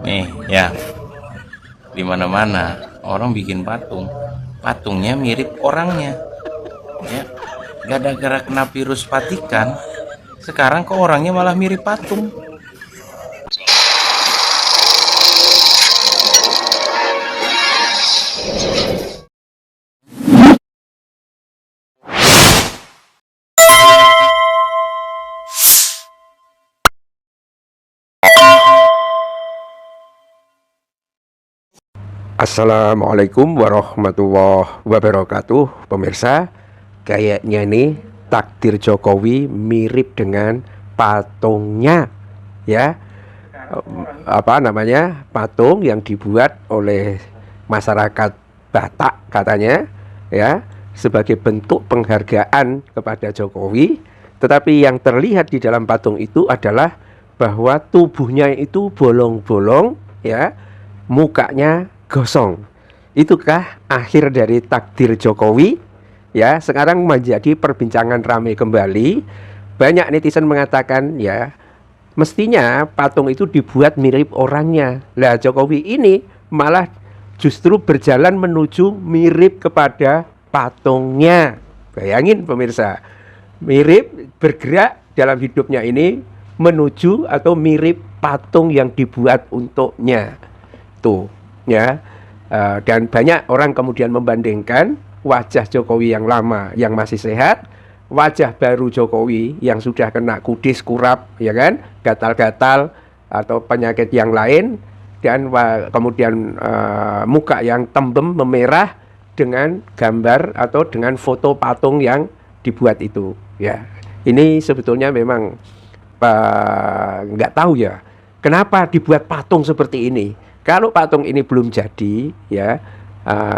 Nih ya, di mana-mana orang bikin patung, patungnya mirip orangnya ya. Gara-gara kena virus Vatikan, sekarang kok orangnya malah mirip patung. Assalamualaikum warahmatullahi wabarakatuh. Pemirsa, kayaknya nih takdir Jokowi mirip dengan patungnya ya. Apa namanya? Patung yang dibuat oleh masyarakat Batak katanya ya, sebagai bentuk penghargaan kepada Jokowi. Tetapi yang terlihat di dalam patung itu adalah bahwa tubuhnya itu bolong-bolong ya, mukanya gosong. Itukah akhir dari takdir Jokowi? Ya, sekarang menjadi perbincangan ramai kembali. Banyak netizen mengatakan ya, mestinya patung itu dibuat mirip orangnya. Lah Jokowi ini malah justru berjalan menuju mirip kepada patungnya. Bayangin pemirsa, mirip bergerak dalam hidupnya ini menuju atau mirip patung yang dibuat untuknya. Tuh ya. Dan banyak orang kemudian membandingkan wajah Jokowi yang lama yang masih sehat, wajah baru Jokowi yang sudah kena kudis, kurap ya kan, gatal-gatal atau penyakit yang lain, dan kemudian muka yang tembem memerah dengan gambar atau dengan foto patung yang dibuat itu ya. Ini sebetulnya memang nggak tahu ya kenapa dibuat patung seperti ini. Kalau patung ini belum jadi, ya,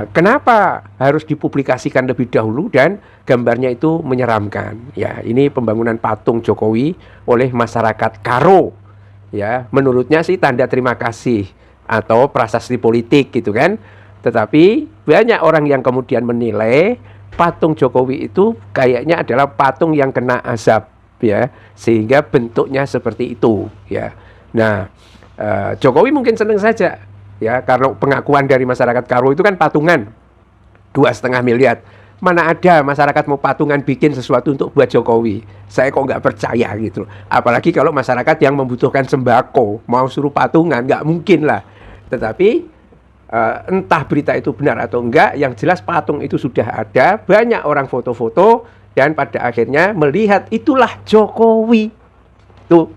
kenapa harus dipublikasikan lebih dahulu dan gambarnya itu menyeramkan? Ya, ini pembangunan patung Jokowi oleh masyarakat Karo. Ya, menurutnya sih tanda terima kasih atau prasasti politik gitu kan. Tetapi banyak orang yang kemudian menilai patung Jokowi itu kayaknya adalah patung yang kena azab, ya, sehingga bentuknya seperti itu, ya. Nah, Jokowi mungkin senang saja ya, karena pengakuan dari masyarakat Karo itu kan patungan 2,5 miliar. Mana ada masyarakat mau patungan bikin sesuatu untuk buat Jokowi? Saya kok nggak percaya gitu. Apalagi kalau masyarakat yang membutuhkan sembako mau suruh patungan, nggak mungkin lah. Tetapi entah berita itu benar atau enggak, yang jelas patung itu sudah ada, banyak orang foto-foto, dan pada akhirnya melihat itulah Jokowi tuh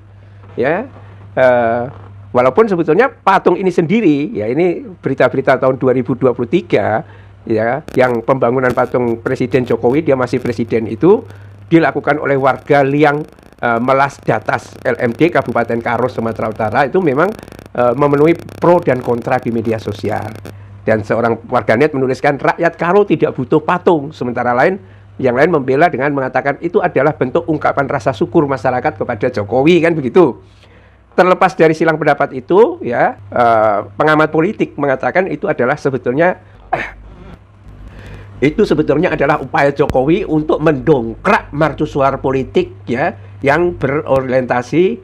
ya. Walaupun sebetulnya patung ini sendiri, ya ini berita-berita tahun 2023, ya, yang pembangunan patung Presiden Jokowi, dia masih presiden itu, dilakukan oleh warga Liang Melas Datas LMD Kabupaten Karo Sumatera Utara, itu memang memenuhi pro dan kontra di media sosial. Dan seorang warganet menuliskan, rakyat Karo tidak butuh patung, sementara yang lain membela dengan mengatakan itu adalah bentuk ungkapan rasa syukur masyarakat kepada Jokowi, kan begitu. Terlepas dari silang pendapat itu, ya, pengamat politik mengatakan itu sebetulnya adalah upaya Jokowi untuk mendongkrak mercusuar politik, ya, yang berorientasi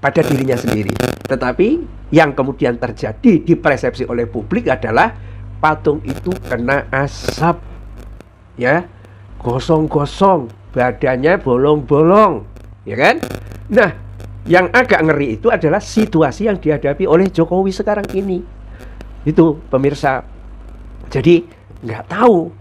pada dirinya sendiri. Tetapi yang kemudian terjadi dipersepsi oleh publik adalah patung itu kena asap, ya, gosong-gosong, badannya bolong-bolong, ya kan? Nah, yang agak ngeri itu adalah situasi yang dihadapi oleh Jokowi sekarang ini. Itu pemirsa. Jadi nggak tahu,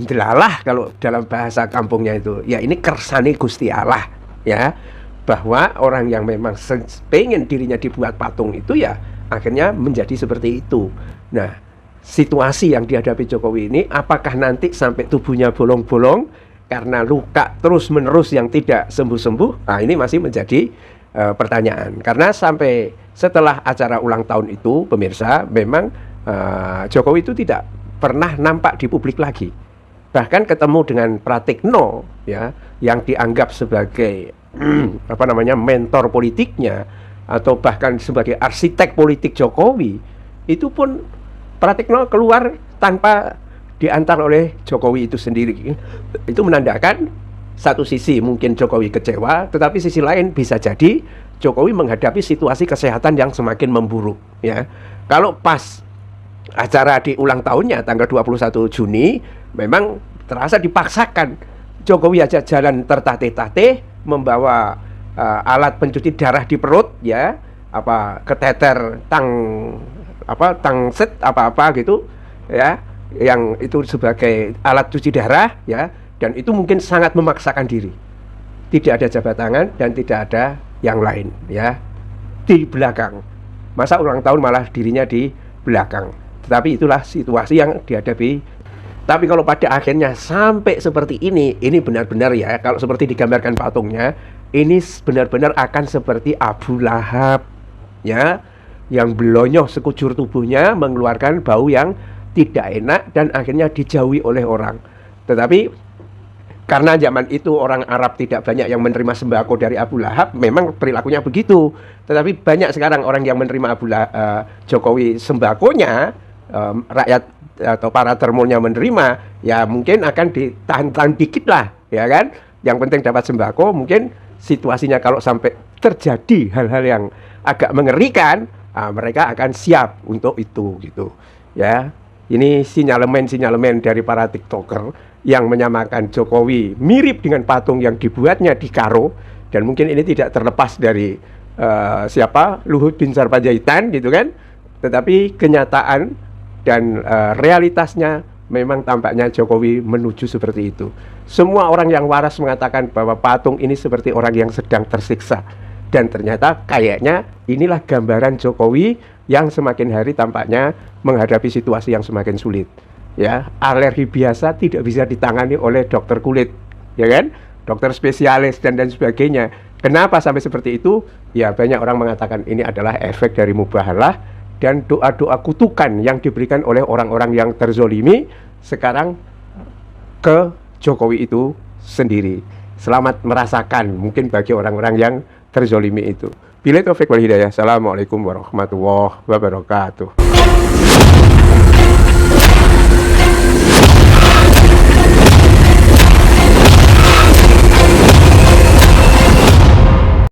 delalah kalau dalam bahasa kampungnya itu. Ya ini kersane Gusti Allah, ya. Bahwa orang yang memang pengen dirinya dibuat patung itu ya akhirnya menjadi seperti itu. Nah, situasi yang dihadapi Jokowi ini, apakah nanti sampai tubuhnya bolong-bolong karena luka terus-menerus yang tidak sembuh-sembuh? Nah, ini masih menjadi pertanyaan. Karena sampai setelah acara ulang tahun itu, pemirsa, memang Jokowi itu tidak pernah nampak di publik lagi. Bahkan ketemu dengan Pratikno, ya, yang dianggap sebagai mentor politiknya atau bahkan sebagai arsitek politik Jokowi, itu pun Pratikno keluar tanpa diantar oleh Jokowi itu sendiri. Itu menandakan satu sisi mungkin Jokowi kecewa, tetapi sisi lain bisa jadi Jokowi menghadapi situasi kesehatan yang semakin memburuk, ya. Kalau pas acara di ulang tahunnya tanggal 21 Juni memang terasa dipaksakan. Jokowi aja jalan tertatih-tatih membawa alat pencuci darah di perut, ya, keteter tangset apa gitu, ya, yang itu sebagai alat cuci darah, ya, dan itu mungkin sangat memaksakan diri. Tidak ada jabat tangan dan tidak ada yang lain, ya, di belakang. Masa ulang tahun malah dirinya di belakang. Tetapi itulah situasi yang dihadapi. Tapi kalau pada akhirnya sampai seperti ini benar-benar, ya, kalau seperti digambarkan patungnya, ini benar-benar akan seperti Abu Lahab, ya, yang belonyoh sekujur tubuhnya, mengeluarkan bau yang tidak enak dan akhirnya dijauhi oleh orang. Tetapi karena zaman itu orang Arab tidak banyak yang menerima sembako dari Abu Lahab, memang perilakunya begitu. Tetapi banyak sekarang orang yang menerima Jokowi sembakonya, rakyat atau para termonya menerima, ya mungkin akan ditahan-tahan dikit lah, ya kan? Yang penting dapat sembako. Mungkin situasinya kalau sampai terjadi hal-hal yang agak mengerikan, mereka akan siap untuk itu, gitu, ya. Ini sinyalemen dari para TikToker yang menyamakan Jokowi mirip dengan patung yang dibuatnya di Karo, dan mungkin ini tidak terlepas dari Luhut bin Sarpanjaitan, gitu kan. Tetapi kenyataan dan realitasnya memang tampaknya Jokowi menuju seperti itu. Semua orang yang waras mengatakan bahwa patung ini seperti orang yang sedang tersiksa, dan ternyata kayaknya inilah gambaran Jokowi yang semakin hari tampaknya menghadapi situasi yang semakin sulit, ya. Alergi biasa tidak bisa ditangani oleh dokter kulit, ya kan, dokter spesialis dan sebagainya. Kenapa sampai seperti itu? Ya, banyak orang mengatakan ini adalah efek dari mubahalah dan doa-doa kutukan yang diberikan oleh orang-orang yang terzolimi sekarang ke Jokowi itu sendiri. Selamat merasakan mungkin bagi orang-orang yang terzolimi itu. Billahi taufik wal hidayah. Assalamualaikum warahmatullahi wabarakatuh.